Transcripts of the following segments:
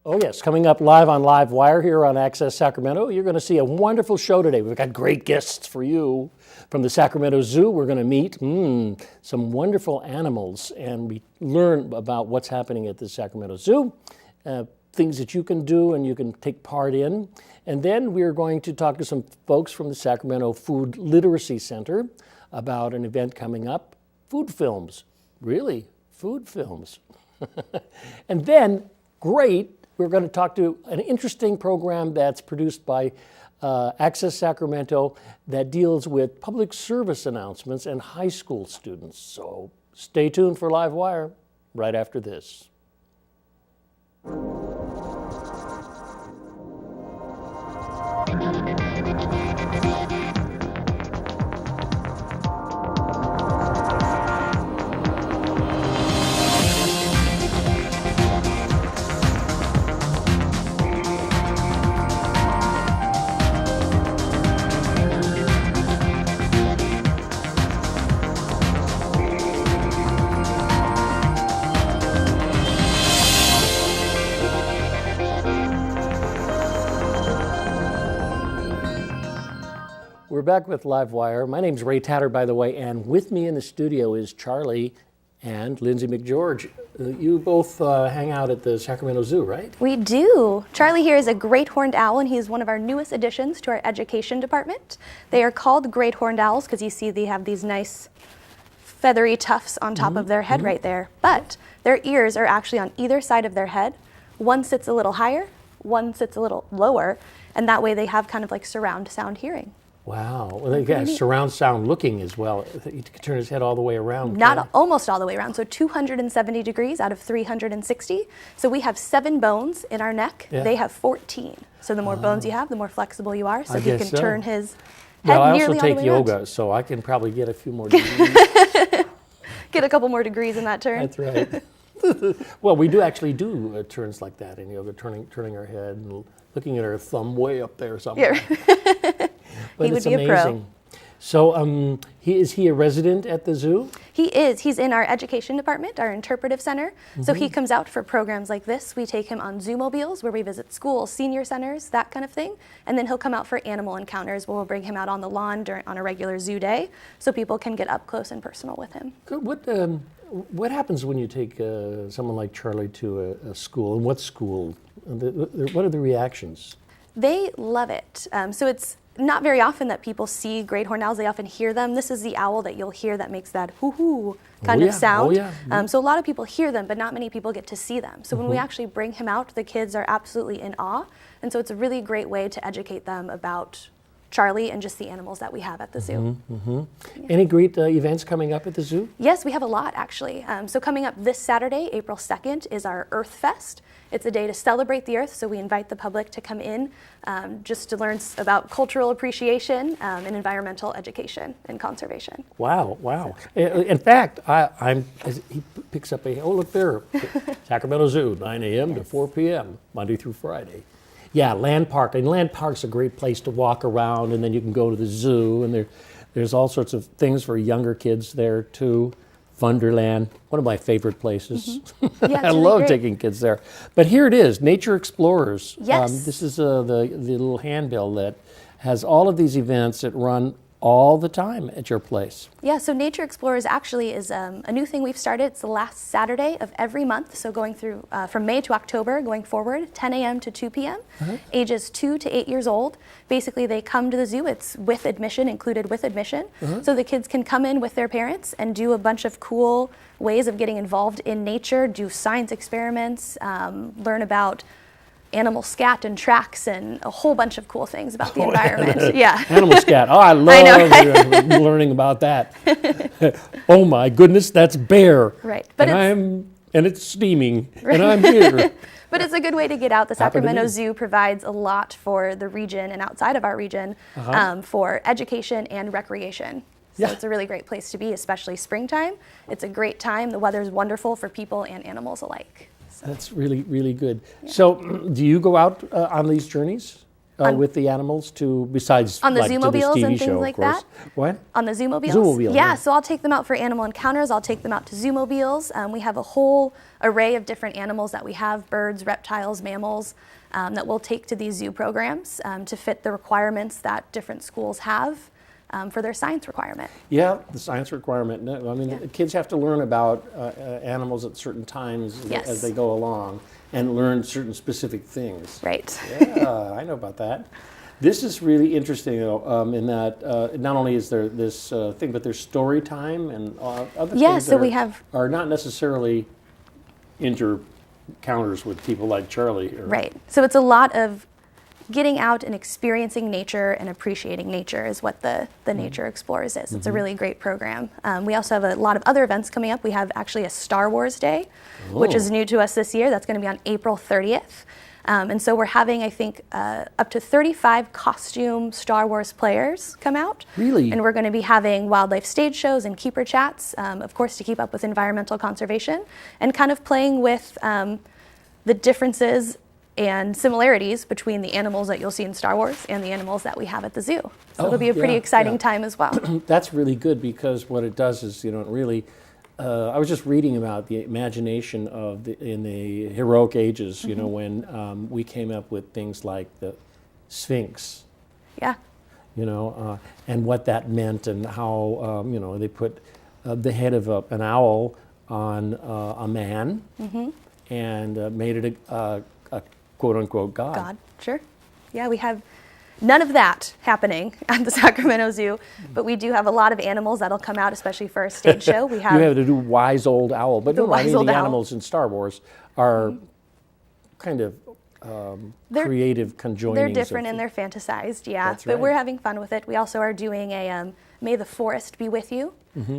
Oh yes, coming up live on LiveWire here on Access Sacramento, you're going to see a wonderful show today. We've got great guests for you. From the Sacramento Zoo, we're going to meet some wonderful animals, and we learn about what's happening at the Sacramento Zoo, things that you can do and you can take part in. And then we're going to talk to some folks from the Sacramento Food Literacy Center about an event coming up, food films. Really, food films. And then, we're going to talk to an interesting program that's produced by Access Sacramento that deals with public service announcements and high school students. So stay tuned for LiveWire right after this. We're back with LiveWire. My name's Ray Tatter, by the way, and with me in the studio is Charlie and Lindsay McGeorge. You both hang out at the Sacramento Zoo, right? We do. Charlie here is a great horned owl, and he's one of our newest additions to our education department. They are called great horned owls because you see they have these nice feathery tufts on top of their head right there. But their ears are actually on either side of their head. One sits a little higher, one sits a little lower, and that way they have kind of like surround sound hearing. Wow. Well, they got surround sound looking as well. You can turn his head all the way around. Almost all the way around. So 270 degrees out of 360. So we have 7 bones in our neck. Yeah. They have 14. So the more bones you have, the more flexible you are. So he can turn his head nearly all the way around. I also take yoga, so I can probably get a few more degrees. Get a couple more degrees in that turn. That's right. Well, we do actually do turns like that in yoga, turning our head and looking at our thumb way up there somewhere. Yeah. But he would be amazing. A pro. So is he a resident at the zoo? He is. He's in our education department, our interpretive center. So he comes out for programs like this. We take him on Zoomobiles where we visit schools, senior centers, that kind of thing. And then he'll come out for animal encounters where we'll bring him out on the lawn on a regular zoo day so people can get up close and personal with him. Good. What happens when you take someone like Charlie to a school? And what school? What are the reactions? They love it. So it's not very often that people see great horned owls. They often hear them. This is the owl that you'll hear that makes that hoo-hoo kind of sound. Oh, yeah. So a lot of people hear them, but not many people get to see them. So when we actually bring him out, the kids are absolutely in awe. And so it's a really great way to educate them about Charlie and just the animals that we have at the zoo. Yeah. Any great events coming up at the zoo? Yes, we have a lot actually. So coming up this Saturday, April 2nd, is our Earth Fest. It's a day to celebrate the Earth, so we invite the public to come in just to learn about cultural appreciation and environmental education and conservation. Wow. In fact, he picks up look there, Sacramento Zoo, 9 a.m. to 4 p.m., Monday through Friday. Yeah, Land Park. And Land Park's a great place to walk around, and then you can go to the zoo, and there's all sorts of things for younger kids there too. Funderland, one of my favorite places. Yeah, I love taking kids there. But here it is, Nature Explorers. Yes. This is the little handbill that has all of these events that run all the time at your place. Yeah, so Nature Explorers actually is a new thing we've started. It's the last Saturday of every month, so going through from May to October, going forward, 10 a.m. to 2 p.m., ages 2 to 8 years old. Basically, they come to the zoo. It's with admission, included with admission. So the kids can come in with their parents and do a bunch of cool ways of getting involved in nature, do science experiments, learn about animal scat and tracks and a whole bunch of cool things about the environment. Yeah. Animal scat. Oh, I love learning about that. Oh my goodness, that's bear. Right. But and it's steaming, and I'm here. But it's a good way to get out. The Sacramento Zoo provides a lot for the region and outside of our region for education and recreation. So it's a really great place to be, especially springtime. It's a great time. The weather is wonderful for people and animals alike. So. That's really, really good. Yeah. So do you go out on these journeys? with the animals besides on the like to this Zoomobiles TV and show, things of like course. that? What? On the Zoomobiles? Zoomobile, yeah. So I'll take them out for animal encounters. I'll take them out to Zoomobiles. We have a whole array of different animals that we have, birds, reptiles, mammals, that we'll take to these zoo programs to fit the requirements that different schools have for their science requirement. Yeah, the science requirement. No, I mean, the kids have to learn about animals at certain times Yes. as they go along and learn certain specific things. Right. Yeah, I know about that. This is really interesting, though, in that not only is there this thing, but there's story time and other Yeah, things so that we have are not necessarily encounters with people like Charlie. Right. So it's a lot of getting out and experiencing nature and appreciating nature is what the Nature Explorers is. It's a really great program. We also have a lot of other events coming up. We have actually a Star Wars Day, which is new to us this year. That's going to be on April 30th. And so we're having, I think, up to 35 costume Star Wars players come out. Really? And we're going to be having wildlife stage shows and keeper chats, of course, to keep up with environmental conservation, and kind of playing with the differences and similarities between the animals that you'll see in Star Wars and the animals that we have at the zoo. So it'll be a pretty exciting time as well. That's really good because what it does is, it really, I was just reading about the imagination in the heroic ages, when we came up with things like the Sphinx, Yeah. and what that meant and how, they put the head of an owl on a man and made it a quote-unquote God. Sure. Yeah, we have none of that happening at the Sacramento Zoo, but we do have a lot of animals that'll come out, especially for a stage show. We have You have to do wise old owl, but no, wise old the owl. animals in Star Wars are kind of creative conjoinings. They're different and they're fantasized, yeah. That's But right. we're having fun with it. We also are doing a May the Forest Be With You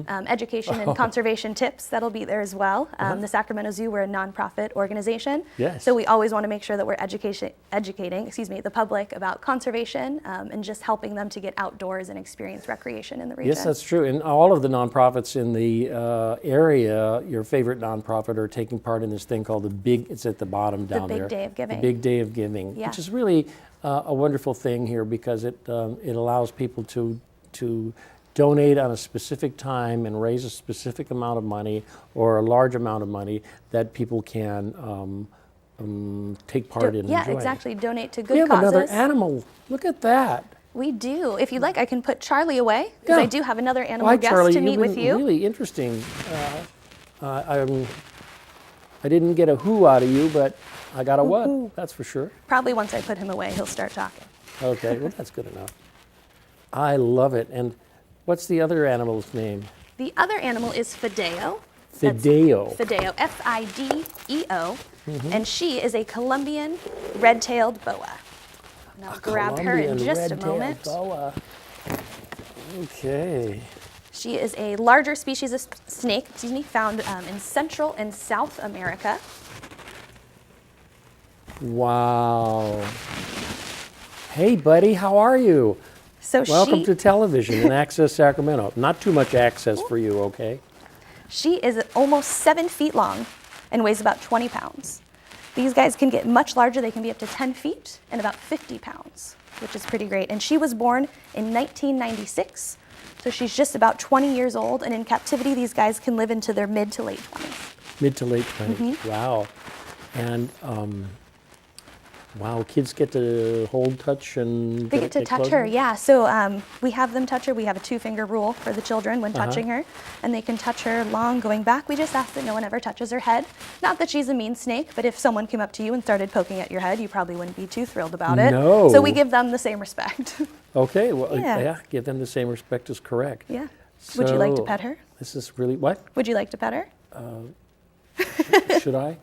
education and conservation tips. That'll be there as well. The Sacramento Zoo, we're a nonprofit organization. Yes. So we always want to make sure that we're educating the public about conservation and just helping them to get outdoors and experience recreation in the region. Yes, that's true. And all of the nonprofits in the area, your favorite nonprofit, are taking part in this thing called it's at the bottom down there. Big Day of Giving. The Big Day of Giving, Yeah. which is really a wonderful thing here because it allows people to donate on a specific time and raise a specific amount of money or a large amount of money that people can take part in. Yeah, enjoying. exactly. Donate to good We have causes. another animal. Look at that. We do. If you'd like, I can put Charlie away because Yeah. I do have another animal Hi, guest Charlie. to meet You've with been you. really interesting. I didn't get a who out of you, but I got a what. That's for sure. Probably once I put him away, he'll start talking. Okay, well, that's good enough. I love it. And what's the other animal's name? The other animal is Fideo. Fideo. Fideo, Fideo, and she is a Columbian Red Tailed Boa. And I'll grab her in Columbian just a red-tailed moment. boa. Okay. She is a larger species of snake, found in Central and South America. Wow. Hey, buddy, how are you? So Welcome to television in Access Sacramento. Not too much access for you, okay? she is almost 7 feet long and weighs about 20 pounds. These guys can get much larger. They can be up to 10 feet and about 50 pounds, which is pretty great. And she was born in 1996, so she's just about 20 years old. And in captivity, these guys can live into their mid to late 20s. Mid to late 20s. Wow. And wow, kids get to hold, touch, and They get to touch her, yeah. So we have them touch her. We have a 2-finger rule for the children when touching her, and they can touch her long going back. We just ask that no one ever touches her head. Not that she's a mean snake, but if someone came up to you and started poking at your head, you probably wouldn't be too thrilled about it. No. So we give them the same respect. Okay, well, Yeah. yeah, give them the same respect is correct. Yeah. Would you like to So, pet her? This is really, what? Would you like to pet her? Should I?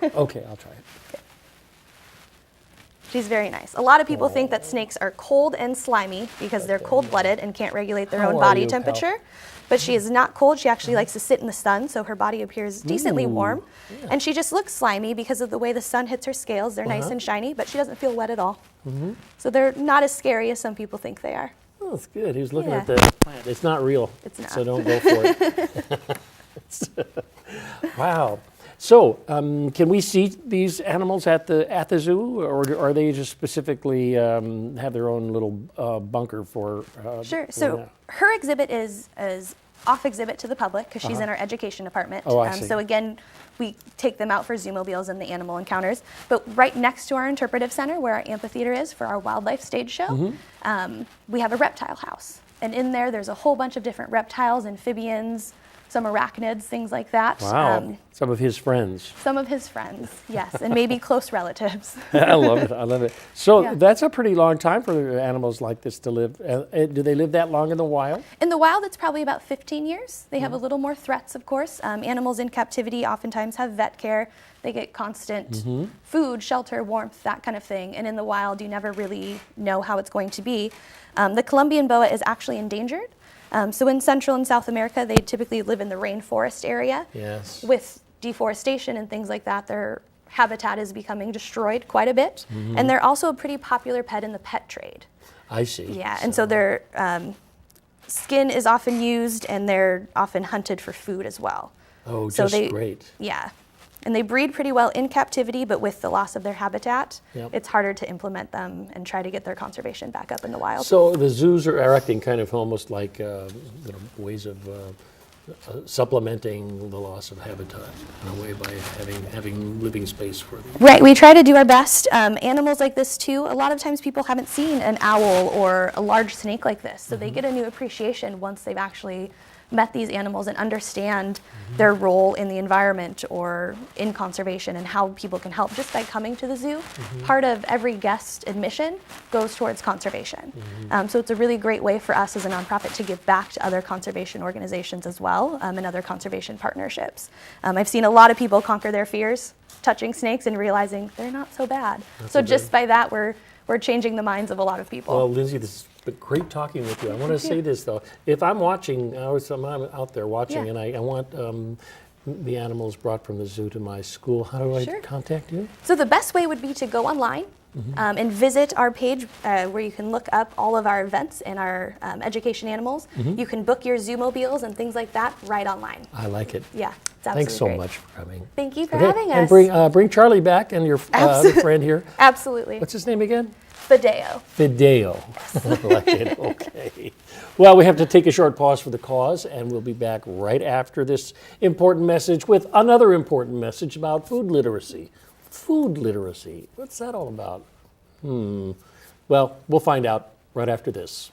Okay, I'll try it. She's very nice. A lot of people think that snakes are cold and slimy because they're cold-blooded and can't regulate their How own are body you, pal? temperature. But she is not cold. She actually likes to sit in the sun, so her body appears decently warm. And she just looks slimy because of the way the sun hits her scales. They're nice and shiny, but she doesn't feel wet at all. So they're not as scary as some people think they are. Oh, that's good. He was looking Yeah. at the plant. It's not real. It's not. So don't go for it. Wow. So, can we see these animals at the zoo, or are they just specifically have their own little bunker for? Sure. So her exhibit is off exhibit to the public because she's in our education department. Oh, I see. So again, we take them out for Zoomobiles and the animal encounters. But right next to our interpretive center, where our amphitheater is for our wildlife stage show, we have a reptile house. And in there's a whole bunch of different reptiles, amphibians, some arachnids, things like that. Wow, some of his friends. Some of his friends, yes, and maybe close relatives. I love it. I love it. So that's a pretty long time for animals like this to live. Do they live that long in the wild? In the wild, it's probably about 15 years. They have a little more threats, of course. Animals in captivity oftentimes have vet care. They get constant food, shelter, warmth, that kind of thing. And in the wild, you never really know how it's going to be. The Columbian boa is actually endangered. So in Central and South America, they typically live in the rainforest area. Yes. With deforestation and things like that, their habitat is becoming destroyed quite a bit. And they're also a pretty popular pet in the pet trade. I see. Yeah, and so their skin is often used, and they're often hunted for food as well. Oh, so just great. Yeah. And they breed pretty well in captivity, but with the loss of their habitat, Yep. it's harder to implement them and try to get their conservation back up in the wild. So the zoos are acting kind of almost like ways of supplementing the loss of habitat in a way by having living space for them. Right, we try to do our best. Animals like this too, a lot of times people haven't seen an owl or a large snake like this, so they get a new appreciation once they've actually met these animals and understand their role in the environment or in conservation and how people can help just by coming to the zoo. Part of every guest admission goes towards conservation. So it's a really great way for us as a nonprofit to give back to other conservation organizations as well, and other conservation partnerships. I've seen a lot of people conquer their fears touching snakes and realizing they're not so bad. So just by that, we're changing the minds of a lot of people. Well, Lindsay, this has been great talking with you. I want to say this, though. If I'm watching, I'm out there watching, and I want the animals brought from the zoo to my school, how do I contact you? So the best way would be to go online and visit our page where you can look up all of our events and our education animals. You can book your Zoomobiles and things like that right online. I like it. Yeah, it's absolutely Thanks so great. much for coming. Thank you for having us. And bring Charlie back and your other friend here. Absolutely. What's his name again? Fideo. Fideo. I like it. Okay. Well, we have to take a short pause for the cause, and we'll be back right after this important message with another important message about food literacy. Food literacy. What's that all about? Well, we'll find out right after this.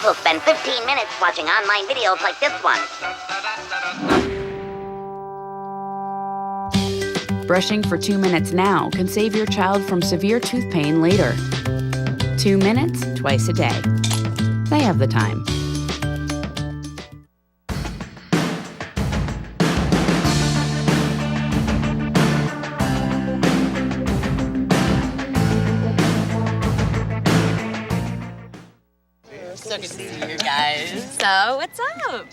We'll spend 15 minutes watching online videos like this one. Brushing for 2 minutes now can save your child from severe tooth pain later. 2 minutes, twice a day. They have the time. So good to see you guys. So, what's up?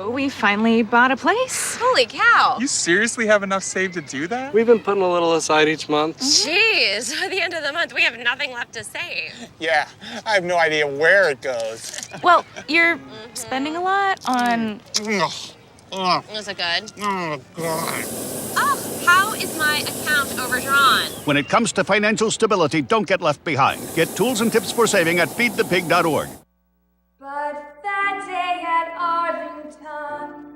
We finally bought a place. Holy cow. You seriously have enough saved to do that? We've been putting a little aside each month. Jeez, at the end of the month, we have nothing left to save. Yeah, I have no idea where it goes. Well, you're spending a lot on... Was it good? Oh, God. Oh, how is my account overdrawn? When it comes to financial stability, don't get left behind. Get tools and tips for saving at feedthepig.org. But that day at Arlington,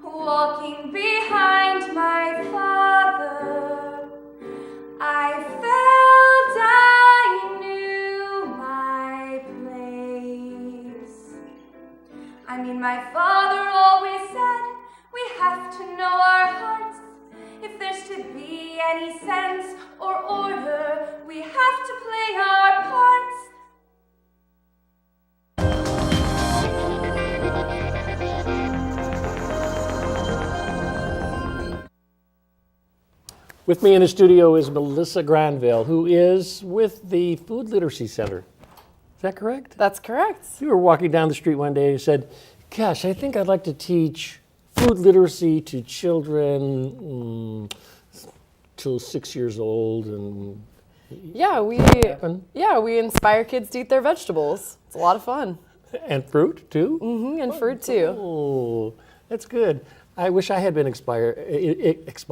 walking behind my father, I felt I knew my place. My father always said we have to know our hearts. If there's to be any sense or order, we have to play our parts. With me in the studio is Melissa Granville, who is with the Food Literacy Center. Is that correct? That's correct. You were walking down the street one day and you said, gosh, I think I'd like to teach food literacy to children till 6 years old. And yeah, we inspire kids to eat their vegetables. It's a lot of fun. And fruit too? Mm-hmm, and fruit too. Oh, that's good. I wish I had been inspired at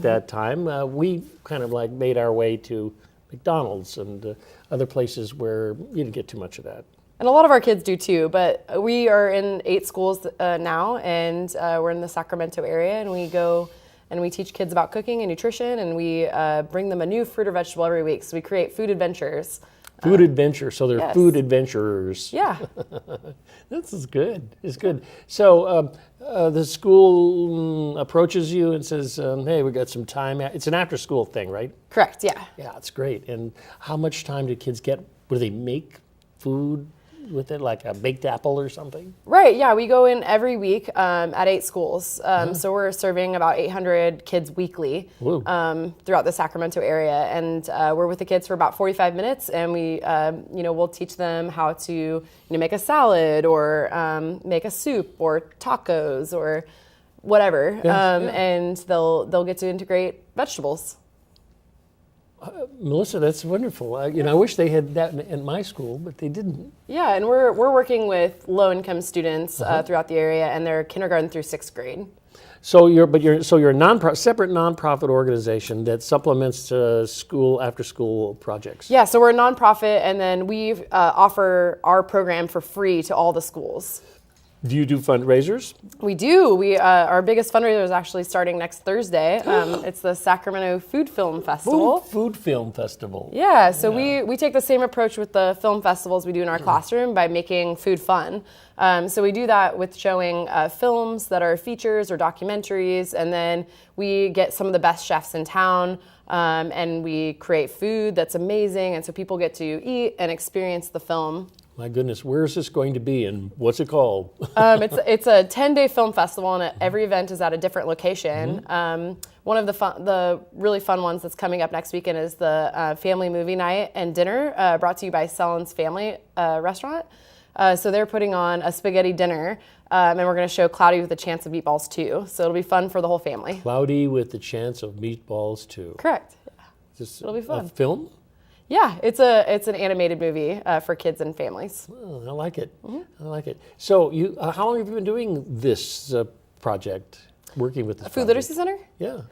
that time. We kind of like made our way to McDonald's and other places where you didn't get too much of that. And a lot of our kids do too, but we are in 8 schools now, and we're in the Sacramento area, and we go and we teach kids about cooking and nutrition, and we bring them a new fruit or vegetable every week. So we create food adventures. Food adventure, so they're yes. food adventurers. Yeah. This is good. It's good. So the school approaches you and says, hey, we got some time. It's an after-school thing, right? Correct, yeah. Yeah, it's great. And how much time do kids get? Do they make food with it, like a baked apple or something? Right, yeah. We go in every week at 8 schools. So we're serving about 800 kids weekly throughout the Sacramento area. And we're with the kids for about 45 minutes, and we, we'll teach them how to make a salad or make a soup or tacos or whatever. And they'll get to integrate vegetables. Melissa, that's wonderful. I wish they had that in my school, but they didn't. Yeah, and we're working with low-income students throughout the area, and they're kindergarten through 6th grade. So you're a separate nonprofit organization that supplements school after-school projects. Yeah, so we're a nonprofit, and then we offer our program for free to all the schools. Do you do fundraisers? We do. Our biggest fundraiser is actually starting next Thursday. It's the Sacramento Food Film Festival. Food Film Festival. Yeah, so we take the same approach with the film festivals we do in our classroom by making food fun. So we do that with showing films that are features or documentaries, and then we get some of the best chefs in town, and we create food that's amazing, and so people get to eat and experience the film. My goodness, where is this going to be and what's it called? It's a 10-day film festival, and every event is at a different location. One of the really fun ones that's coming up next weekend is the family movie night and dinner brought to you by Sellen's Family Restaurant. So they're putting on a spaghetti dinner, and we're going to show Cloudy with a Chance of Meatballs too. So it'll be fun for the whole family. Cloudy with the Chance of Meatballs too. Correct. It'll be fun. A film? Yeah, it's an animated movie for kids and families. Oh, I like it. I like it. So how long have you been doing this project, working with this Food Literacy Center? Yeah.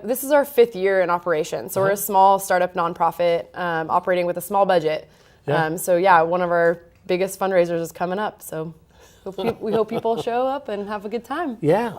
This is our 5th year in operation. So we're a small startup nonprofit operating with a small budget. Yeah. One of our biggest fundraisers is coming up. So we hope people show up and have a good time. Yeah.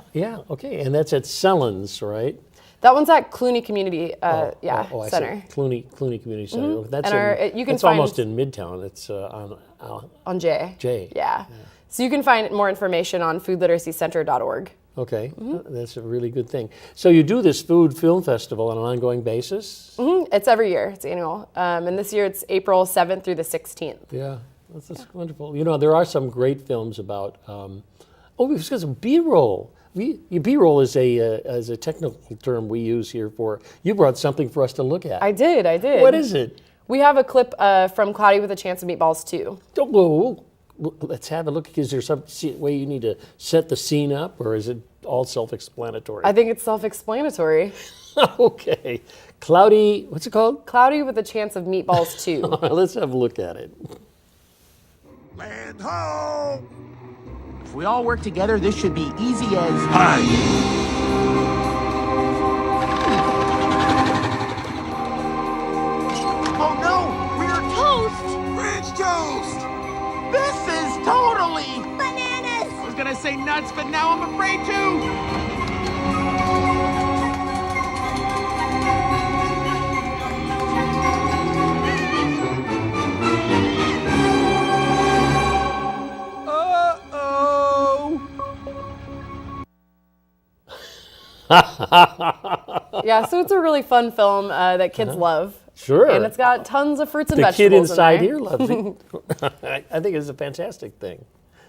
Okay. And that's at Sellen's, right? That one's at Clooney Community Center. Clooney Community Center. Mm-hmm. That's almost in Midtown. It's on J. J. Yeah. So you can find more information on foodliteracycenter.org. Okay, that's a really good thing. So you do this Food Film Festival on an ongoing basis? Mm-hmm. It's every year. It's annual. And this year it's April 7th through the 16th. Yeah, that's just wonderful. There are some great films about, we've got some B-roll. B-roll is a technical term we use here for, you brought something for us to look at. I did. What is it? We have a clip from Cloudy with a Chance of Meatballs too. Let's have a look. Is there some way you need to set the scene up, or is it all self-explanatory? I think it's self-explanatory. Okay. Cloudy, what's it called? Cloudy with a Chance of Meatballs 2. All right, let's have a look at it. Land ho! If we all work together, this should be easy as pie. Oh no, we're toast! French toast! This is totally Bananas! I was gonna say nuts, but now I'm afraid to. Yeah, so it's a really fun film that kids love. Sure. And it's got tons of fruits and The vegetables. kid inside in there. here loves it. I think it's a fantastic thing.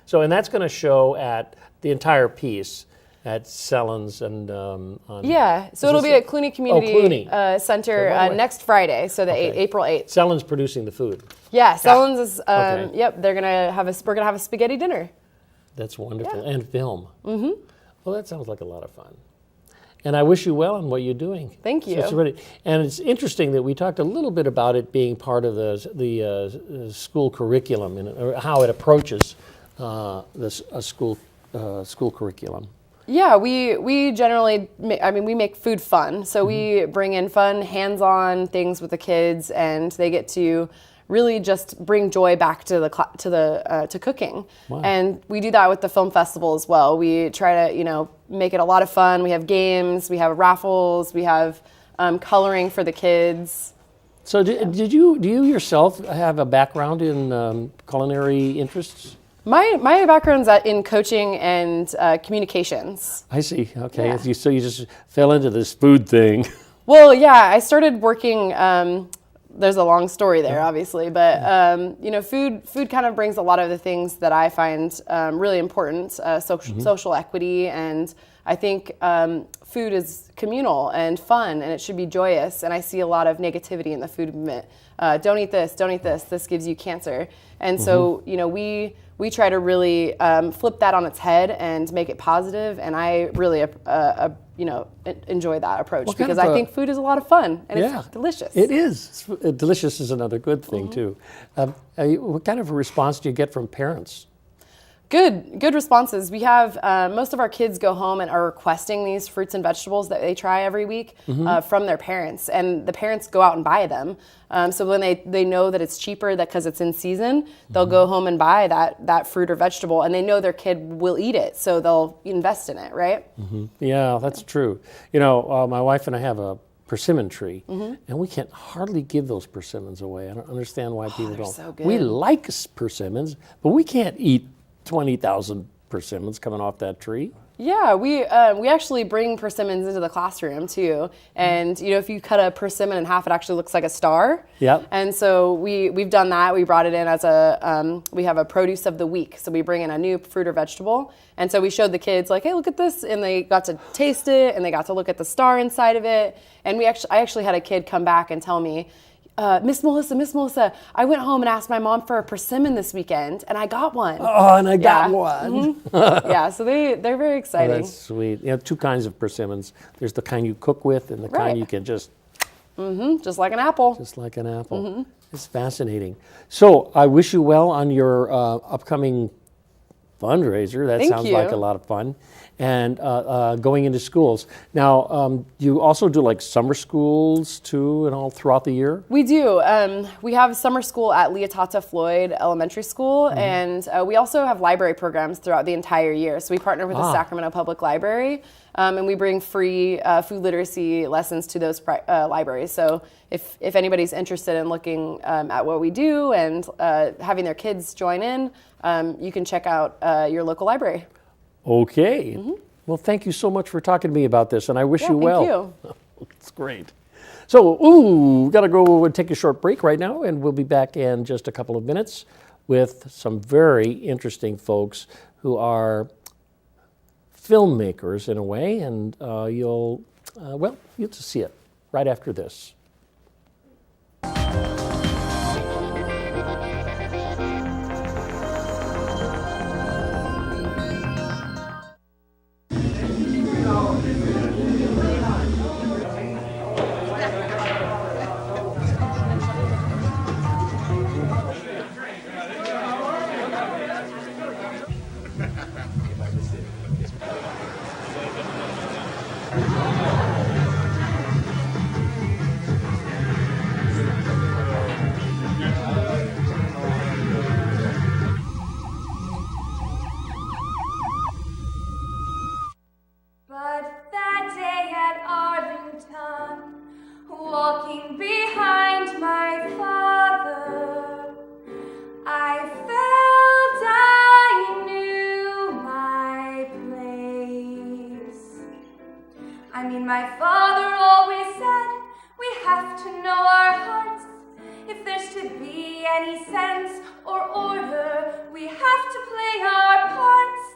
So, and that's going to show at the entire piece at Sellens and on. Yeah, so it'll be at Clooney Community Center next Friday, so April 8th. Sellens producing the food. Yeah, Sellens is. Yep, they're gonna have we're gonna have a spaghetti dinner. That's wonderful, and film. Mm-hmm. Well, that sounds like a lot of fun. And I wish you well on what you're doing. Thank you. So it's really, and it's interesting that we talked a little bit about it being part of the school curriculum and how it approaches a school curriculum. Yeah, we generally, we make food fun. So we bring in fun, hands-on things with the kids, and they get to really just bring joy back to cooking. Wow. And we do that with the film festival as well. We try to make it a lot of fun. We have games, we have raffles, we have coloring for the kids. So do you yourself have a background in culinary interests? My background's in coaching and communications. I see. Okay. Yeah. So you just fell into this food thing. Well, yeah, I started working. There's a long story there, obviously, but food kind of brings a lot of the things that I find really important, social equity, and I think food is communal and fun, and it should be joyous. And I see a lot of negativity in the food movement. Don't eat this. Don't eat this. This gives you cancer. And so we try to really flip that on its head and make it positive. And I really enjoy that approach because I think food is a lot of fun and it's delicious. It is. Delicious is another good thing too. What kind of a response do you get from parents? Good responses. We have most of our kids go home and are requesting these fruits and vegetables that they try every week from their parents, and the parents go out and buy them. So when they know that it's cheaper because it's in season, they'll go home and buy that fruit or vegetable, and they know their kid will eat it, so they'll invest in it, right? Yeah, that's true. My wife and I have a persimmon tree, and we can hardly give those persimmons away. I don't understand why people don't. So good. We like persimmons, but we can't eat 20,000 persimmons coming off that tree. Yeah, we actually bring persimmons into the classroom too, and if you cut a persimmon in half, it actually looks like a star. Yep. And so we've done that. We brought it in as we have a produce of the week, so we bring in a new fruit or vegetable, and so we showed the kids like, hey, look at this, and they got to taste it, and they got to look at the star inside of it, and I actually had a kid come back and tell me, Miss Melissa, I went home and asked my mom for a persimmon this weekend, and I got one. Oh, and I got one. Yeah, so they're very exciting. Oh, that's sweet. Two kinds of persimmons. There's the kind you cook with and the kind you can just... just like an apple. Just like an apple. It's fascinating. So I wish you well on your upcoming fundraiser. That sounds like a lot of fun. And going into schools. Now, you also do like summer schools too and all throughout the year? We do. We have summer school at Leotata Floyd Elementary School, and we also have library programs throughout the entire year. So we partner with the Sacramento Public Library, and we bring free food literacy lessons to those libraries. So if anybody's interested in looking at what we do and having their kids join in, you can check out your local library. Okay. Well, thank you so much for talking to me about this, and I wish you well. Thank you. It's great. So, we've got to go and take a short break right now, and we'll be back in just a couple of minutes with some very interesting folks who are filmmakers in a way, and you'll just see it right after this. My father always said we have to know our hearts. If there's to be any sense or order, we have to play our parts.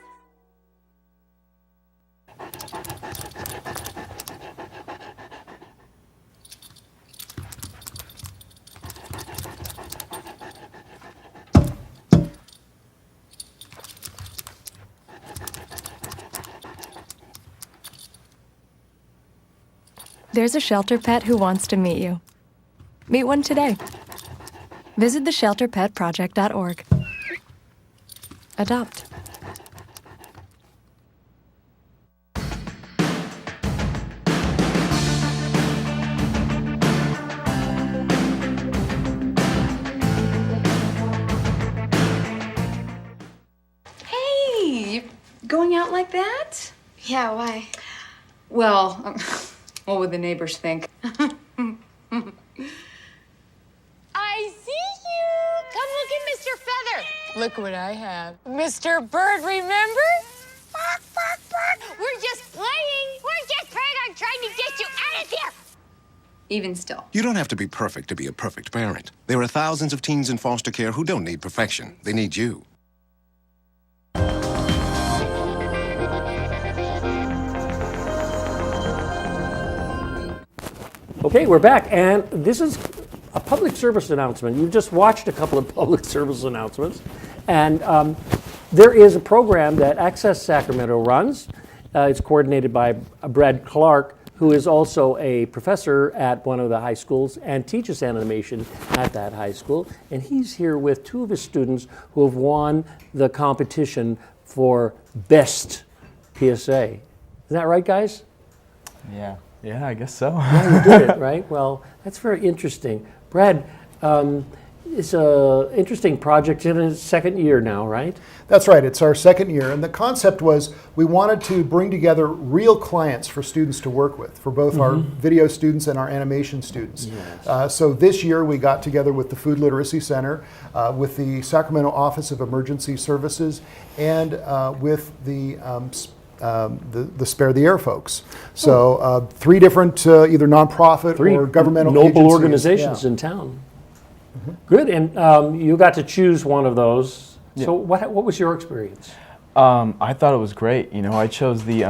There's a shelter pet who wants to meet you. Meet one today. Visit theshelterpetproject.org. Adopt. Hey, going out like that? Yeah, why? Well, what would the neighbors think? I see you! Come look at Mr. Feather! Look what I have. Mr. Bird, remember? Bark, bark, bark! We're just playing! We're just playing! I'm trying to get you out of here! Even still. You don't have to be perfect to be a perfect parent. There are thousands of teens in foster care who don't need perfection. They need you. Okay, we're back, and this is a public service announcement. You've just watched a couple of public service announcements, and there is a program that Access Sacramento runs. It's coordinated by Brad Clark, who is also a professor at one of the high schools and teaches animation at that high school. And he's here with two of his students who have won the competition for Best PSA. Is that right, guys? Yeah. Yeah, I guess so. Yeah, you did it, right? Well, that's very interesting. Brad, it's an interesting project in its second year now, right? That's right. It's our second year. And the concept was we wanted to bring together real clients for students to work with, for both our video students and our animation students. Yes. So this year we got together with the Food Literacy Center, with the Sacramento Office of Emergency Services, and with the Spare the Air folks. So three different either nonprofit or governmental noble agencies. organizations in town. Good, and you got to choose one of those. Yeah. So what was your experience? I thought it was great. You know, I chose the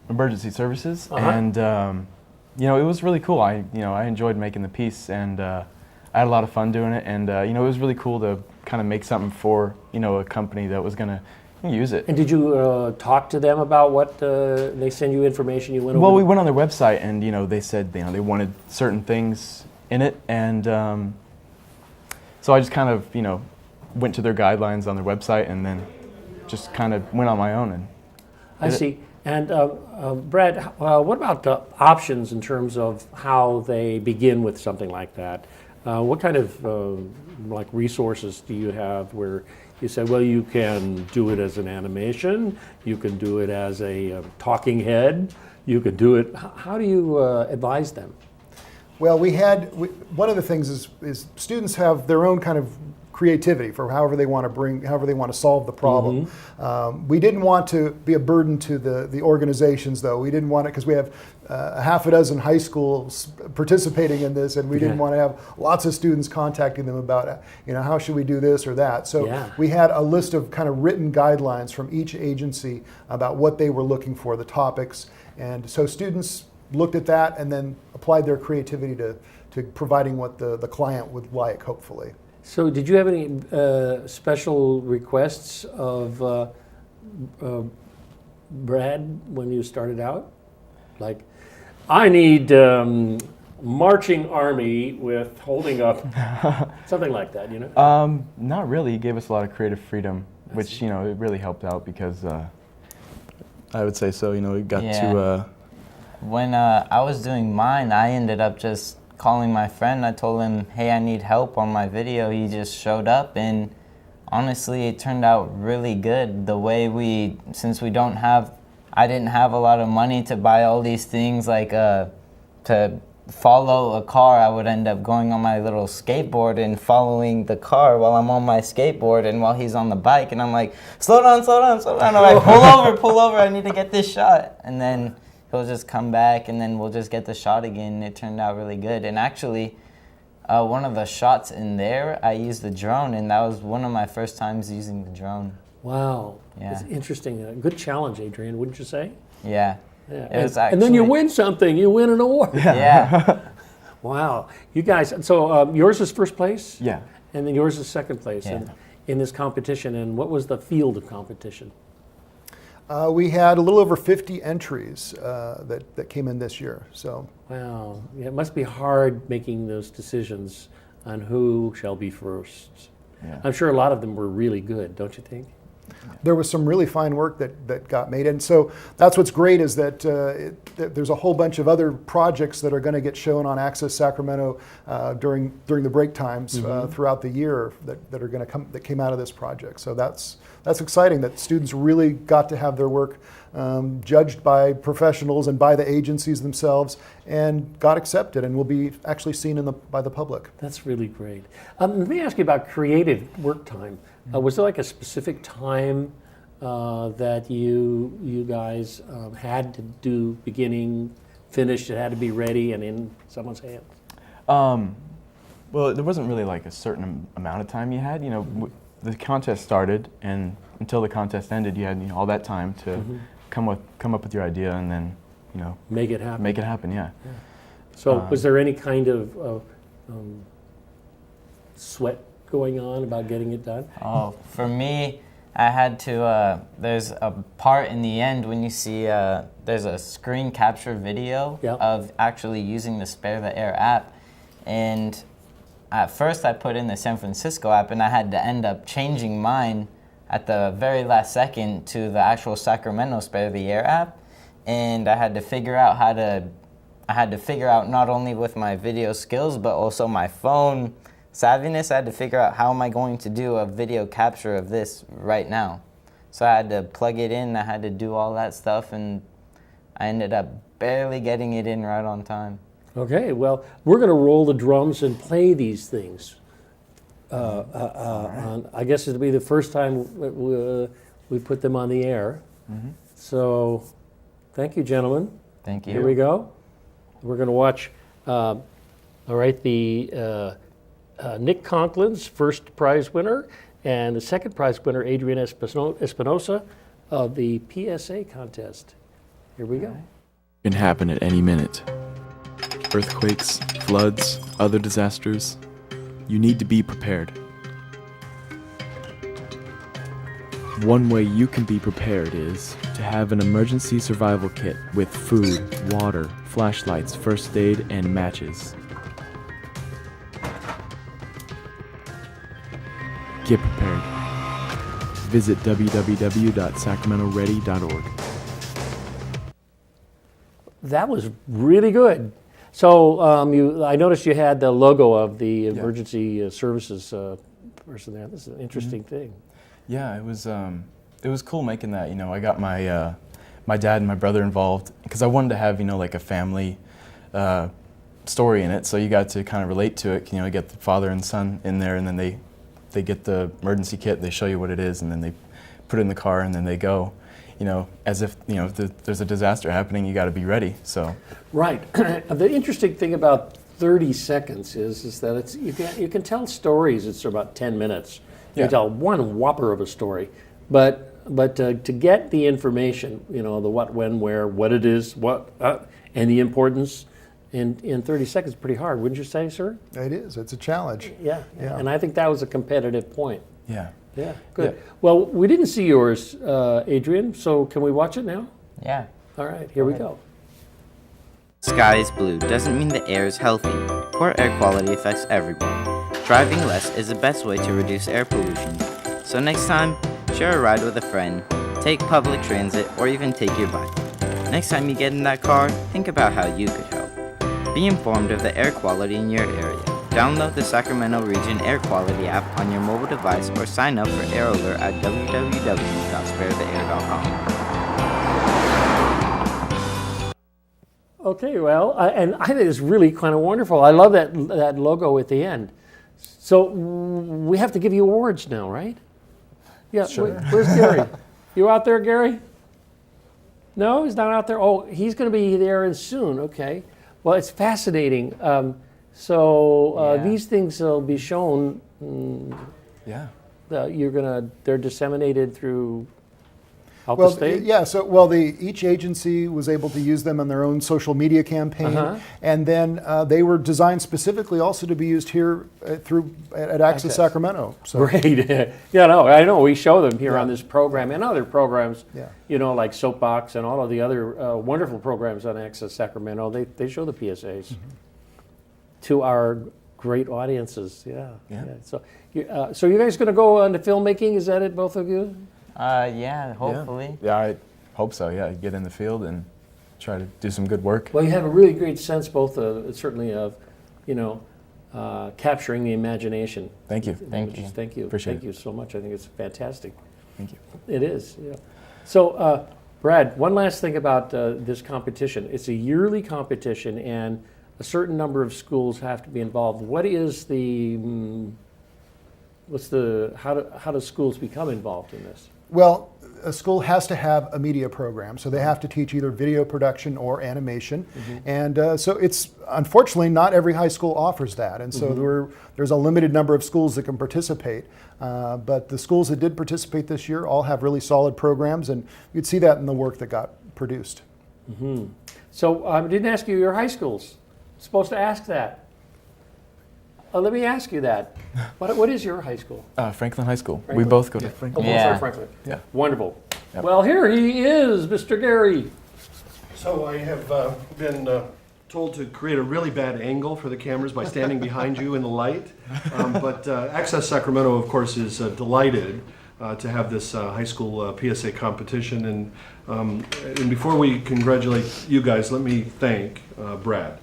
emergency services, and you know, it was really cool. I enjoyed making the piece, and I had a lot of fun doing it. And you know, it was really cool to kind of make something for a company that was gonna use it. And did you talk to them about what they send you information you went over? Well, we went on their website, and they said they wanted certain things in it, and so I just kind of went to their guidelines on their website, and then just kind of went on my own. And I see. And Brad, what about the options in terms of how they begin with something like that? What kind of like resources do you have where you said, well, you can do it as an animation, you can do it as a talking head, you can do it. How do you advise them? Well, one of the things is students have their own kind of creativity for however they want to solve the problem. We didn't want to be a burden to the organizations, though. We didn't want it because we have a half a dozen high schools participating in this, and we didn't want to have lots of students contacting them about how should we do this or that. So we had a list of kind of written guidelines from each agency about what they were looking for, the topics, and so students looked at that and then applied their creativity to providing what the client would like, hopefully. So did you have any special requests of Brad when you started out? Like, I need marching army with holding up, something like that, Not really. He gave us a lot of creative freedom, which, it really helped out because I would say so, we got to... When I was doing mine, I ended up just calling my friend. I told him, hey, I need help on my video. He just showed up, and honestly, it turned out really good. The way since I didn't have a lot of money to buy all these things, like to follow a car, I would end up going on my little skateboard and following the car while I'm on my skateboard and while he's on the bike, and I'm like, slow down, slow down, slow down. I'm like, pull over, I need to get this shot. And then he'll just come back, and then we'll just get the shot again. It turned out really good. And actually, one of the shots in there, I used the drone, and that was one of my first times using the drone. Wow. Yeah. It's interesting. A good challenge, Adrian, wouldn't you say? Yeah. Yeah. It was and then you win something. You win an award. Yeah. Wow. You guys, so yours is first place? Yeah. And then yours is second place Yeah. in this competition. And what was the field of competition? We had a little over 50 entries that came in this year. So. Wow. Yeah, it must be hard making those decisions on who shall be first. Yeah. I'm sure a lot of them were really good, don't you think? There was some really fine work that got made, and so that's what's great is that there's a whole bunch of other projects that are going to get shown on Access Sacramento during the break times throughout the year that are going to come that came out of this project. So that's exciting that students really got to have their work judged by professionals and by the agencies themselves, and got accepted and will be actually seen by the public. That's really great. Let me ask you about creative work time. Was there like a specific time that you guys had to do beginning, finish, it had to be ready and in someone's hands? Well, there wasn't really like a certain amount of time you had. You know, the contest started, and until the contest ended, you had all that time to come up with your idea, and then make it happen. Make it happen, yeah. So was there any kind of sweat going on about getting it done? Oh, for me, I had to, there's a part in the end when you see, there's a screen capture video of actually using the Spare the Air app. And at first I put in the San Francisco app, and I had to end up changing mine at the very last second to the actual Sacramento Spare the Air app. And I had to figure out not only with my video skills, but also my phone savviness. I had to figure out how am I going to do a video capture of this right now. So I had to plug it in, I had to do all that stuff, and I ended up barely getting it in right on time. Okay, well, we're going to roll the drums and play these things. I guess it'll be the first time we put them on the air. So thank you, gentlemen. Thank you. Here we go. We're going to watch, all right, the Nick Conklin's first prize winner, and the second prize winner, Adrian Espinosa, of the PSA contest. Here we go. Can happen at any minute. Earthquakes, floods, other disasters. You need to be prepared. One way you can be prepared is to have an emergency survival kit with food, water, flashlights, first aid, and matches. Get prepared. Visit www.sacramentoready.org. That was really good. So I noticed you had the logo of the emergency services person there. This is an interesting thing. Yeah, it was cool making that. I got my my dad and my brother involved because I wanted to have like a family story in it. So you got to kind of relate to it. Get the father and son in there, and then they get the emergency kit. They show you what it is, and then they put it in the car, and then they go. As if if there's a disaster happening, you got to be ready. So. Right. The interesting thing about 30 seconds is that you can tell stories. It's about 10 minutes. You can tell one whopper of a story, but to get the information, the what, when, where, what it is, and the importance, in 30 seconds, is pretty hard, wouldn't you say, sir? It is. It's a challenge. Yeah. And I think that was a competitive point. Yeah. Yeah, good. Yeah. Well, we didn't see yours, Adrian, so can we watch it now? Yeah. All right, here we go. Sky is blue doesn't mean the air is healthy. Poor air quality affects everyone. Driving less is the best way to reduce air pollution. So next time, share a ride with a friend, take public transit, or even take your bike. Next time you get in that car, think about how you could help. Be informed of the air quality in your area. Download the Sacramento Region Air Quality app on your mobile device or sign up for Air Alert at www.sparetheair.com. Okay, well, and I think it's really kind of wonderful. I love that logo at the end. So we have to give you awards now, right? Yeah. Sure. Where's Gary? You out there, Gary? No, he's not out there. Oh, he's going to be there soon. Okay. Well, it's fascinating. These things will be shown. Yeah. They're disseminated through out Well, the state? yeah. So, each agency was able to use them on their own social media campaign, and then they were designed specifically also to be used here at Access Sacramento. So. Great. Yeah, no, I know. We show them here on this program and other programs. Yeah. Like Soapbox and all of the other wonderful programs on Access Sacramento. They show the PSAs to our great audiences. Yeah. So, you guys going to go into filmmaking? Is that it, both of you? Yeah, hopefully. Yeah, I hope so. Yeah, get in the field and try to do some good work. Well, you have a really great sense, both certainly of, capturing the imagination. Thank you. Thank you. Appreciate Thank you so much. I think it's fantastic. Thank you. It is. Yeah. So, Brad, one last thing about this competition. It's a yearly competition, and a certain number of schools have to be involved. What is how do schools become involved in this? Well, a school has to have a media program, so they have to teach either video production or animation, and so it's unfortunately not every high school offers that, and so there's a limited number of schools that can participate. But the schools that did participate this year all have really solid programs, and you'd see that in the work that got produced. So I didn't ask you your high schools. Supposed to ask that. Let me ask you that. What is your high school? Franklin High School. Franklin? We both go to Franklin. Both are Franklin. Yeah. Wonderful. Yep. Well, here he is, Mr. Gary. So I have been told to create a really bad angle for the cameras by standing behind you in the light. But Access Sacramento, of course, is delighted to have this high school PSA competition. And before we congratulate you guys, let me thank Brad.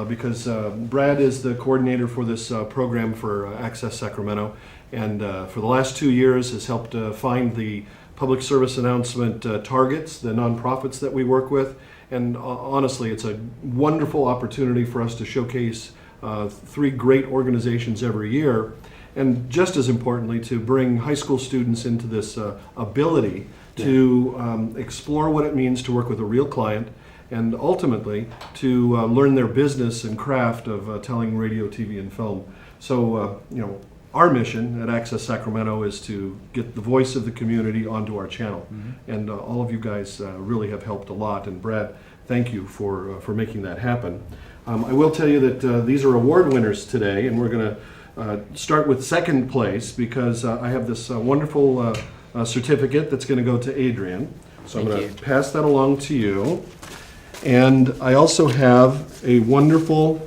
Because Brad is the coordinator for this program for Access Sacramento, and for the last 2 years has helped find the public service announcement targets, the nonprofits that we work with, and honestly, it's a wonderful opportunity for us to showcase 3 great organizations every year, and just as importantly, to bring high school students into this ability to explore what it means to work with a real client, and ultimately to learn their business and craft of telling radio, TV, and film. So, our mission at Access Sacramento is to get the voice of the community onto our channel. And all of you guys really have helped a lot. And Brad, thank you for making that happen. I will tell you that these are award winners today, and we're going to start with second place because I have this wonderful certificate that's going to go to Adrian. So I'm going to pass that along to you. And I also have a wonderful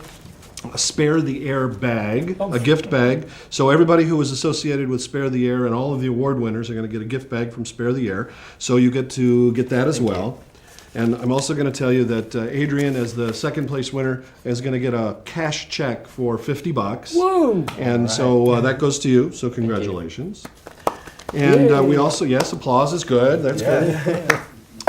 Spare the Air bag, a gift bag. So everybody who was associated with Spare the Air and all of the award winners are going to get a gift bag from Spare the Air. So you get to get that as well. And I'm also going to tell you that Adrian, as the second place winner, is going to get a cash check for $50. Woo! And so that goes to you. So congratulations. And we also, yes, applause is good. That's good.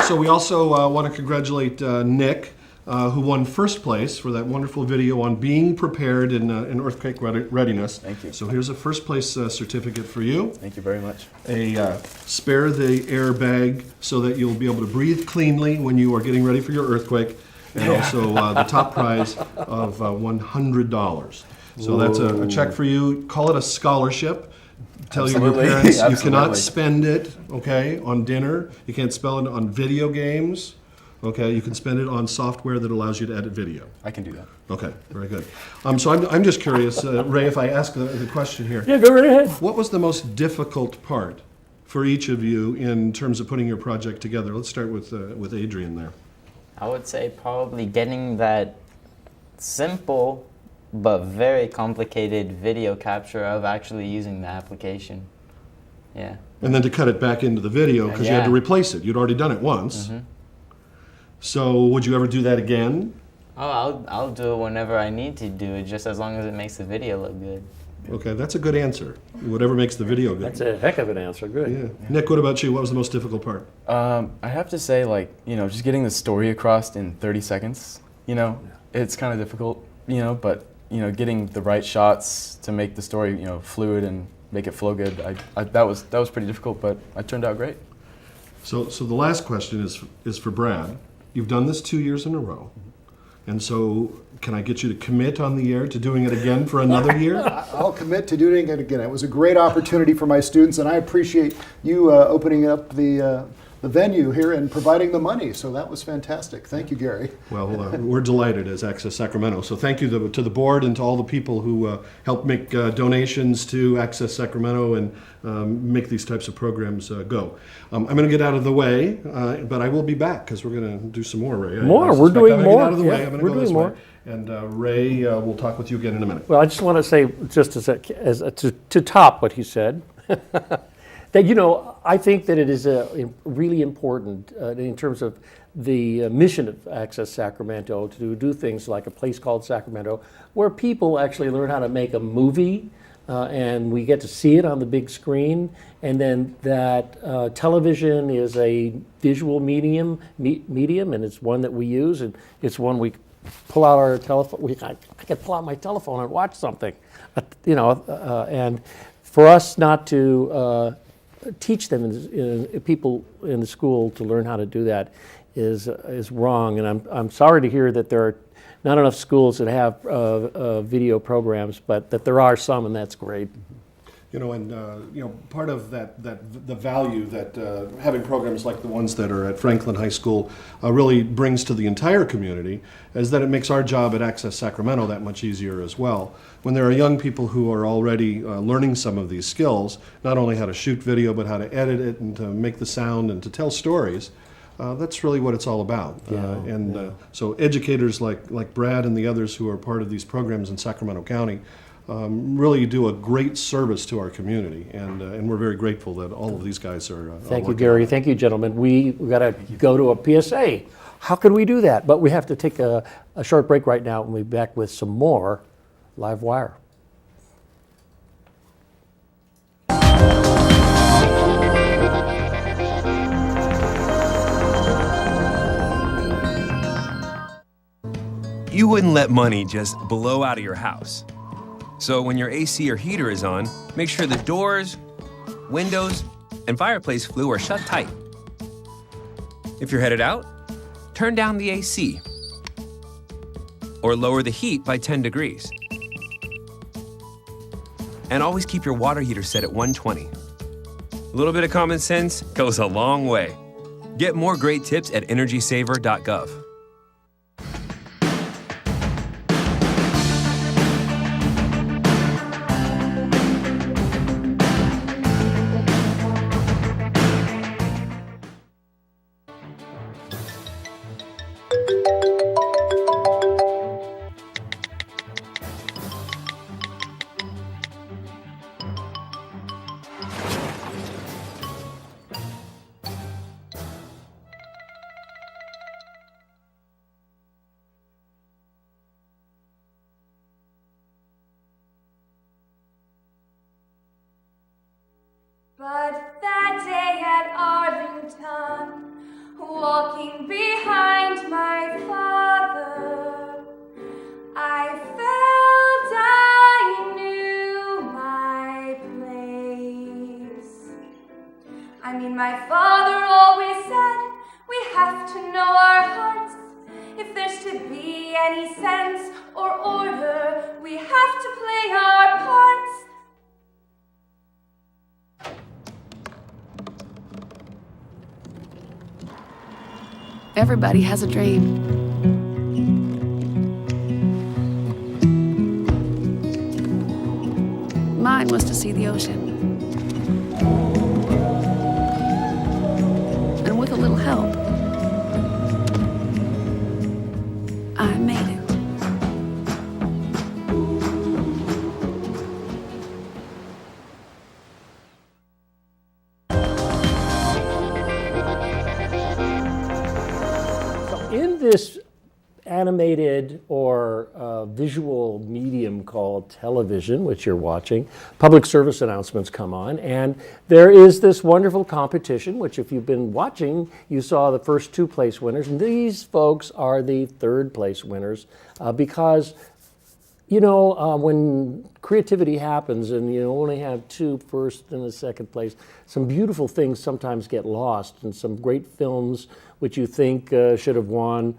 So we also want to congratulate Nick, who won first place for that wonderful video on being prepared in earthquake readiness. Thank you. So here's a first place certificate for you. Thank you very much. A Spare the Air bag so that you'll be able to breathe cleanly when you are getting ready for your earthquake. And also the top prize of $100. So that's a check for you. Call it a scholarship. Tell your parents you cannot spend it, on dinner. You can't spend it on video games. You can spend it on software that allows you to edit video. I can do that. Okay, very good. So I'm just curious, Ray, if I ask the question here. Yeah, go right ahead. What was the most difficult part for each of you in terms of putting your project together? Let's start with Adrian there. I would say probably getting that simple but very complicated video capture of actually using the application. Yeah. And then to cut it back into the video because you had to replace it. You'd already done it once. So would you ever do that again? Oh, I'll do it whenever I need to do it, just as long as it makes the video look good. Okay, that's a good answer. Whatever makes the video good. That's a heck of an answer. Good. Yeah. Nick, what about you? What was the most difficult part? I have to say, just getting the story across in 30 seconds. you know, it's kind of difficult, you know, but, you know, getting the right shots to make the story, you know, fluid and make it flow good, that was pretty difficult, but I turned out great. So the last question is for Brad. You've done this 2 years in a row. And so can I get you to commit on the air to doing it again for another year? I'll commit to doing it again. It was a great opportunity for my students, and I appreciate you opening up the venue here and providing the money. So that was fantastic. Thank you, Gary. Well, we're delighted as Access Sacramento. So thank you to the board and to all the people who help make donations to Access Sacramento and make these types of programs go. I'm going to get out of the way, but I will be back because we're going to do some more, Ray. We're doing more. Get out of the way. Yeah, I'm going we're to go this doing more. way. And Ray, we'll talk with you again in a minute. Well, I just want to say, just to top what he said, that, you know, I think that it is really important in terms of the mission of Access Sacramento to do things like a place called Sacramento, where people actually learn how to make a movie, and we get to see it on the big screen, and then that television is a visual medium, and it's one that we use, and it's one we pull out our telephone. I can pull out my telephone and watch something, you know, and for us not to teach them, people in the school, to learn how to do that is wrong. And I'm sorry to hear that there are not enough schools that have video programs, but that there are some, and that's great. You know, and you know, part of the value that having programs like the ones that are at Franklin High School really brings to the entire community is that it makes our job at Access Sacramento that much easier as well. When there are young people who are already learning some of these skills, not only how to shoot video, but how to edit it and to make the sound and to tell stories, that's really what it's all about. So educators like Brad and the others who are part of these programs in Sacramento County really do a great service to our community, and we're very grateful that all of these guys are Thank you, Gary. Thank you, gentlemen. We've got to go to a PSA. How can we do that? But we have to take a short break right now, and we'll be back with some more LiveWire. You wouldn't let money just blow out of your house. So when your AC or heater is on, make sure the doors, windows, and fireplace flue are shut tight. If you're headed out, turn down the AC or lower the heat by 10 degrees. And always keep your water heater set at 120. A little bit of common sense goes a long way. Get more great tips at energysaver.gov. But that day at Arlington, walking behind my father, I felt I knew my place. I mean, my father always said we have to know our hearts. If there's to be any sense or order, we have to play our parts. Everybody has a dream. Mine was to see the ocean. And with a little help, I made it. In this animated or visual medium called television, which you're watching, public service announcements come on, and there is this wonderful competition, which if you've been watching, you saw the first 2 place winners, and these folks are the 3rd place winners because, you know, when creativity happens and you only have 2 first and a 2nd place, some beautiful things sometimes get lost, and some great films which you think should have won,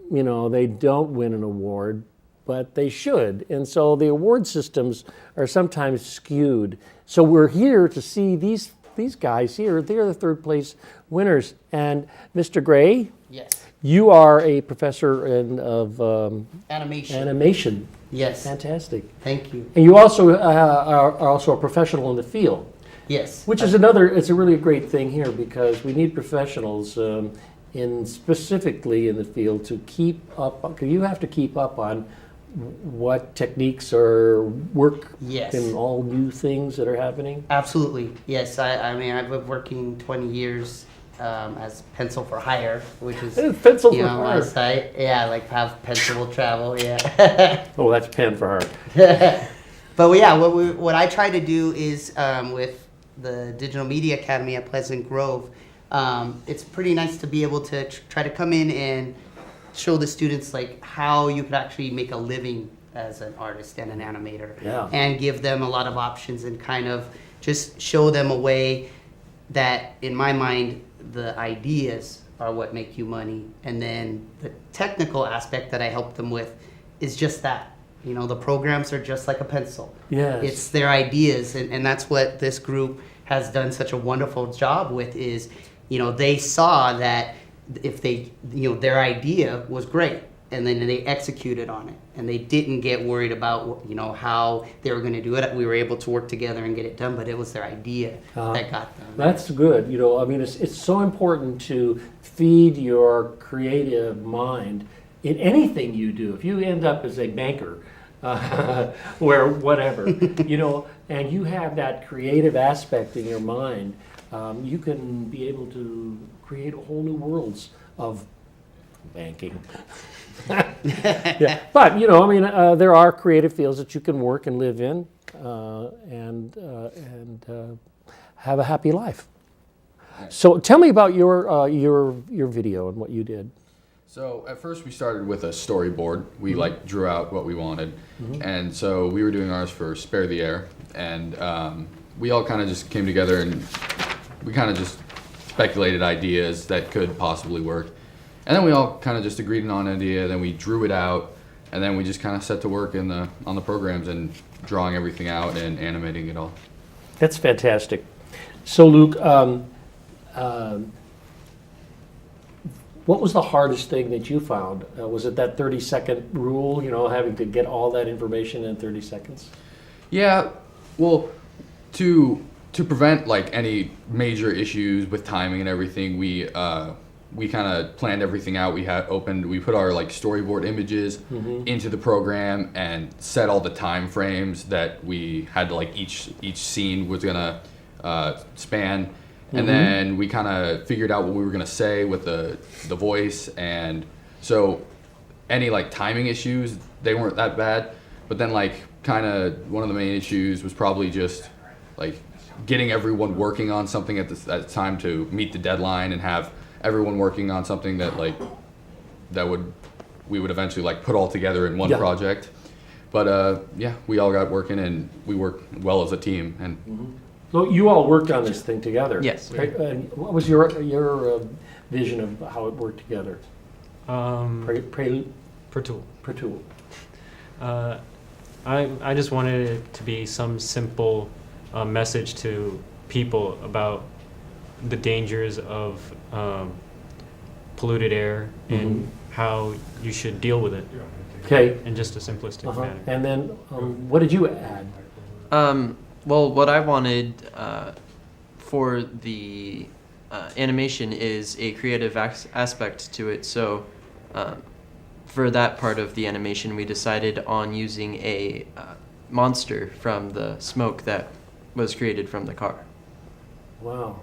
you know, they don't win an award, but they should. And so the award systems are sometimes skewed. So we're here to see these guys here. They're the 3rd place winners. And Mr. Gray, yes, you are a professor of animation. Animation. Yes. Fantastic. Thank you. And you also are also a professional in the field. Yes. Which is it's a really great thing here because we need professionals specifically in the field to keep up, because you have to keep up on what techniques work yes. in all new things that are happening. Absolutely, yes. I mean, I've been working 20 years as pencil for hire, which is pencil for hire. My site. Yeah, like have pencil will travel. Yeah. Oh, that's pen for her. But yeah, what I try to do is with the Digital Media Academy at Pleasant Grove. It's pretty nice to be able to try to come in and show the students like how you could actually make a living as an artist and an animator, and give them a lot of options and kind of just show them a way that, in my mind, the ideas are what make you money, and then the technical aspect that I help them with is just that. You know, the programs are just like a pencil. Yes. It's their ideas, and that's what this group has done such a wonderful job with is, you know, they saw that if they, you know, their idea was great, and then they executed on it, and they didn't get worried about, you know, how they were going to do it. We were able to work together and get it done, but it was their idea that got them. That's good. You know, I mean, it's so important to feed your creative mind in anything you do. If you end up as a banker, where whatever, you know, and you have that creative aspect in your mind, you can be able to create whole new worlds of banking. Yeah. But, you know, I mean, there are creative fields that you can work and live in and have a happy life. So tell me about your video and what you did. So at first we started with a storyboard. We like drew out what we wanted, and so we were doing ours for Spare the Air, and we all kind of just came together and we kind of just speculated ideas that could possibly work, and then we all kind of just agreed on an idea. Then we drew it out, and then we just kind of set to work on the programs and drawing everything out and animating it all. That's fantastic. So Luke, what was the hardest thing that you found? Was it that 30-second rule, you know, having to get all that information in 30 seconds? Yeah, well, to prevent like any major issues with timing and everything, we kind of planned everything out. We put our like storyboard images into the program and set all the time frames that we had to, like each scene was gonna span. And then we kind of figured out what we were going to say with the voice, and so any like timing issues, they weren't that bad, but then like kind of one of the main issues was probably just like getting everyone working on something at the time to meet the deadline and have everyone working on something that like we would eventually like put all together in one project. But yeah, we all got working and we worked well as a team. And So you all worked on this thing together. Yes. Right? And what was your vision of how it worked together? Per tool. I just wanted it to be some simple message to people about the dangers of polluted air and how you should deal with it. Okay. In just a simplistic manner. And then what did you add? Well, what I wanted for the animation is a creative aspect to it. So for that part of the animation, we decided on using a monster from the smoke that was created from the car. Wow.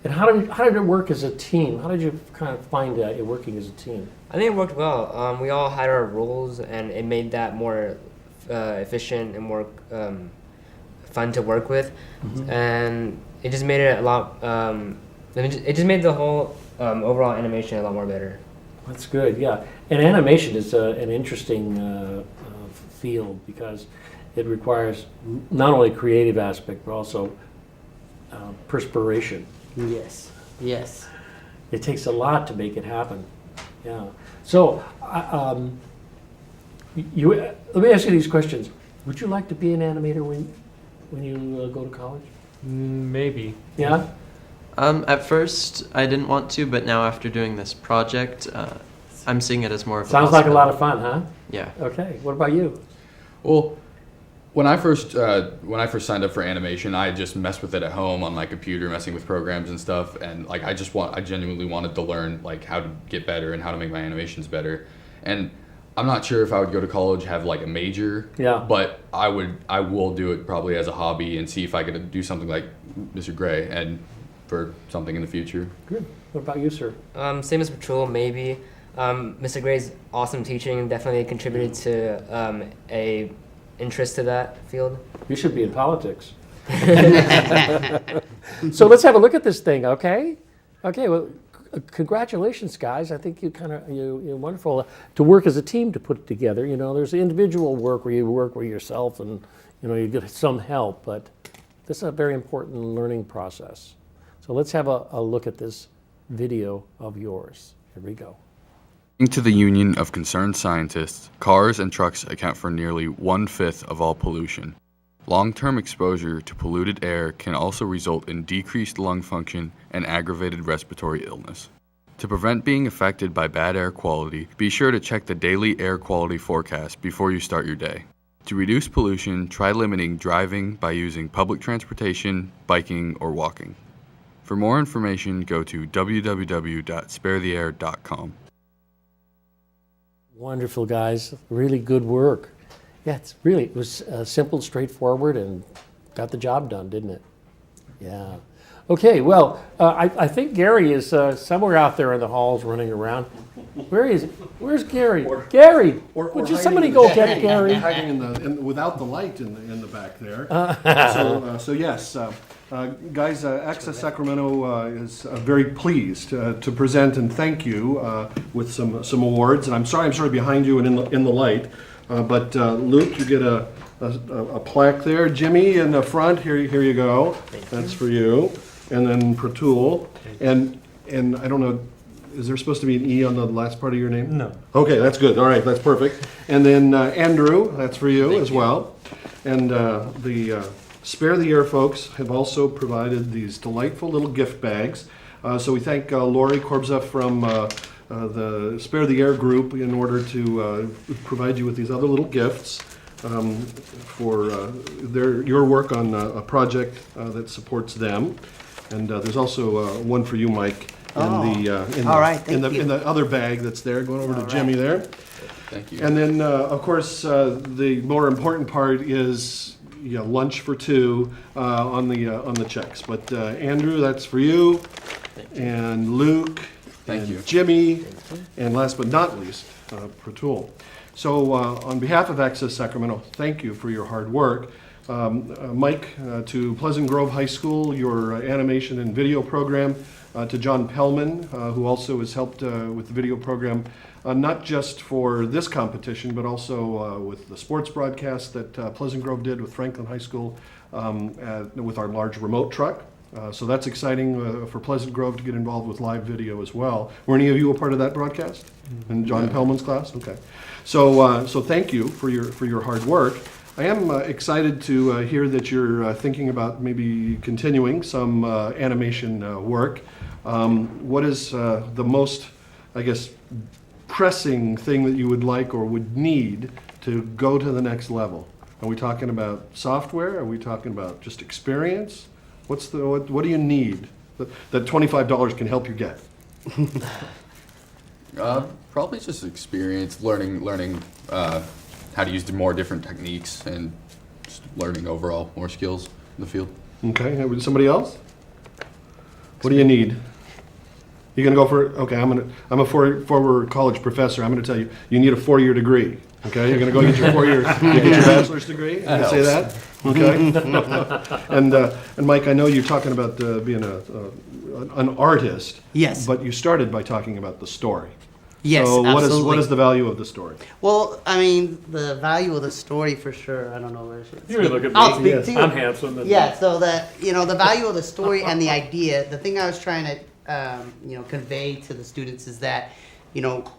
And how did it work as a team? How did you kind of find it working as a team? I think it worked well. We all had our roles, and it made that more efficient and more fun to work with. And it just made it a lot. It just made the whole overall animation a lot more better. That's good, yeah. And animation is an interesting field because it requires not only creative aspect but also perspiration. Yes. Yes. It takes a lot to make it happen. Yeah. So, let me ask you these questions. Would you like to be an animator when you go to college? Maybe. Yeah. At first, I didn't want to, but now after doing this project, I'm seeing it as more of a Sounds like a lot of fun, huh? Yeah. Okay. What about you? Well, when I first signed up for animation, I just messed with it at home on my computer, messing with programs and stuff, and like I genuinely wanted to learn like how to get better and how to make my animations better. And I'm not sure if I would go to college, have like a major, but I will do it probably as a hobby and see if I could do something like Mr. Gray and for something in the future. Good. What about you, sir? Same as Patrol, maybe. Mr. Gray's awesome teaching definitely contributed to a interest to that field. You should be in politics. So let's have a look at this thing, okay? Okay, well, congratulations, guys. I think you're wonderful to work as a team to put it together. You know, there's individual work where you work with yourself and, you know, you get some help, but this is a very important learning process. So let's have a look at this video of yours. Here we go. According to the Union of Concerned Scientists, cars and trucks account for nearly 1/5 of all pollution. Long-term exposure to polluted air can also result in decreased lung function and aggravated respiratory illness. To prevent being affected by bad air quality, be sure to check the daily air quality forecast before you start your day. To reduce pollution, try limiting driving by using public transportation, biking, or walking. For more information, go to www.sparetheair.com. Wonderful, guys. Really good work. Yeah, it was simple, straightforward, and got the job done, didn't it? Yeah. Okay, well, I think Gary is somewhere out there in the halls running around. Where is he? Where's Gary? Gary! Would you somebody go get Gary? Hiding without the light in the back there. So yes, guys, Access Sacramento is very pleased to present and thank you with some awards. And I'm sorry I'm sort of behind you and in the light. But Luke, you get a plaque there. Jimmy in the front, here you go. That's for you. And then Pratul. And I don't know, is there supposed to be an E on the last part of your name? No. Okay, that's good. All right, that's perfect. And then Andrew, that's for you as well. And the Spare the Air folks have also provided these delightful little gift bags. So we thank Lori Korbza from the Spare the Air group in order to provide you with these other little gifts for your work on a project that supports them. And there's also one for you, Mike, in the other bag that's there, going over to Jimmy there. Thank you. And then, of course, the more important part is lunch for two on the checks. But Andrew, that's for you, and Luke. Thank you. Jimmy, and last but not least, Pratul. So on behalf of Access Sacramento, thank you for your hard work. Mike, to Pleasant Grove High School, your animation and video program, to John Pellman, who also has helped with the video program, not just for this competition, but also with the sports broadcast that Pleasant Grove did with Franklin High School with our large remote truck. So that's exciting for Pleasant Grove to get involved with live video as well. Were any of you a part of that broadcast in John Pellman's class? Okay. So thank you for your hard work. I am excited to hear that you're thinking about maybe continuing some animation work. What is the most, I guess, pressing thing that you would like or would need to go to the next level? Are we talking about software? Are we talking about just experience? What do you need that $25 can help you get? Probably just experience, learning how to use the more different techniques and just learning overall more skills in the field. Okay, somebody else? What do you need? You gonna go for? Okay, I'm a former college professor. I'm gonna tell you, you need a 4-year degree. Okay, you're gonna go get your 4-year, you get your bachelor's degree. Can I say that? Okay. And Mike, I know you're talking about being an artist. Yes. But you started by talking about the story. Yes, so absolutely. what is the value of the story? Well, I mean, the value of the story for sure. I don't know where it You look at me. I'll speak Yes. to you. I'm handsome. Yeah. So the value of the story and the idea. The thing I was trying to convey to the students is that,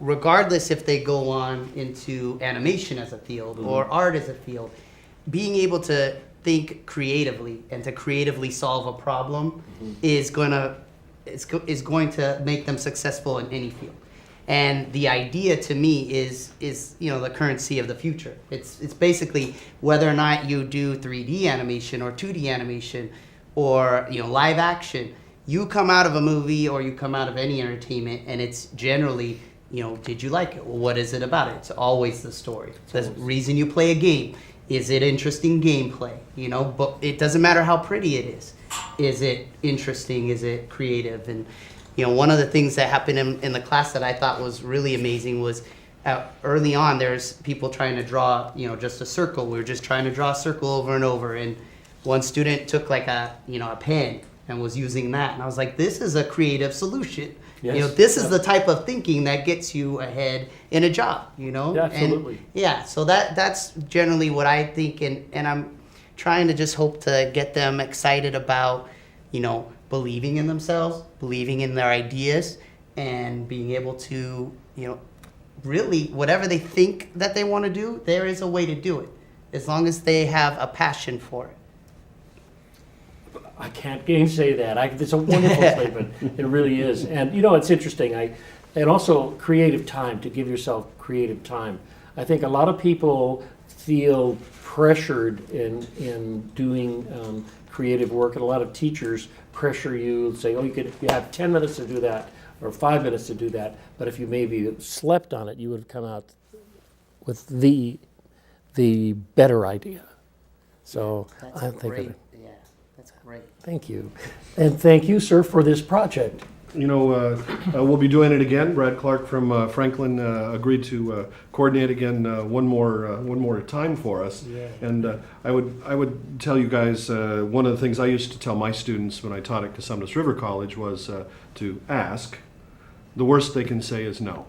regardless if they go on into animation as a field or art as a field, being able to think creatively and to creatively solve a problem is going to make them successful in any field. And the idea to me is the currency of the future. It's basically whether or not you do 3D animation or 2D animation or live action. You come out of a movie or you come out of any entertainment, and it's generally did you like it? Well, what is it about it? It's always the story. The reason you play a game. Is it interesting gameplay? But it doesn't matter how pretty it is. Is it interesting? Is it creative? And one of the things that happened in the class that I thought was really amazing was early on there's people trying to draw, just a circle. We were just trying to draw a circle over and over. And one student took like a pen and was using that. And I was like, this is a creative solution. Yes. This is the type of thinking that gets you ahead in a job, Yeah, absolutely. And so that's generally what I think. And I'm trying to just hope to get them excited about, believing in themselves, believing in their ideas, and being able to, really, whatever they think that they want to do, there is a way to do it, as long as they have a passion for it. I can't gainsay that. It's a wonderful statement. It really is. And it's interesting. And also creative time, to give yourself creative time. I think a lot of people feel pressured in doing creative work, and a lot of teachers pressure you, say, oh, you have 10 minutes to do that or 5 minutes to do that. But if you maybe slept on it, you would have come out with the better idea. So I think of it. Yeah, that's great. Thank you. And thank you, sir, for this project. We'll be doing it again. Brad Clark from Franklin agreed to coordinate again one more time for us. Yeah. And I would tell you guys one of the things I used to tell my students when I taught at Cosumnes River College was to ask. The worst they can say is no.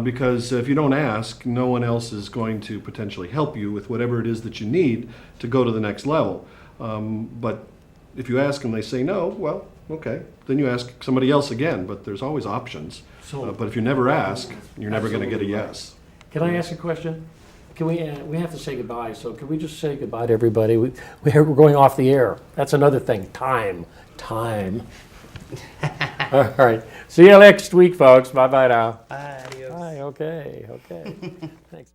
Because if you don't ask, no one else is going to potentially help you with whatever it is that you need to go to the next level. But if you ask and they say no, well, okay, then you ask somebody else again, but there's always options. But if you never ask, you're never going to get a yes. Can I ask a question? Can we have to say goodbye, so can we just say goodbye to everybody? We're going off the air. That's another thing. Time. All right. See you next week, folks. Bye-bye now. Bye. Bye. Okay. Thanks.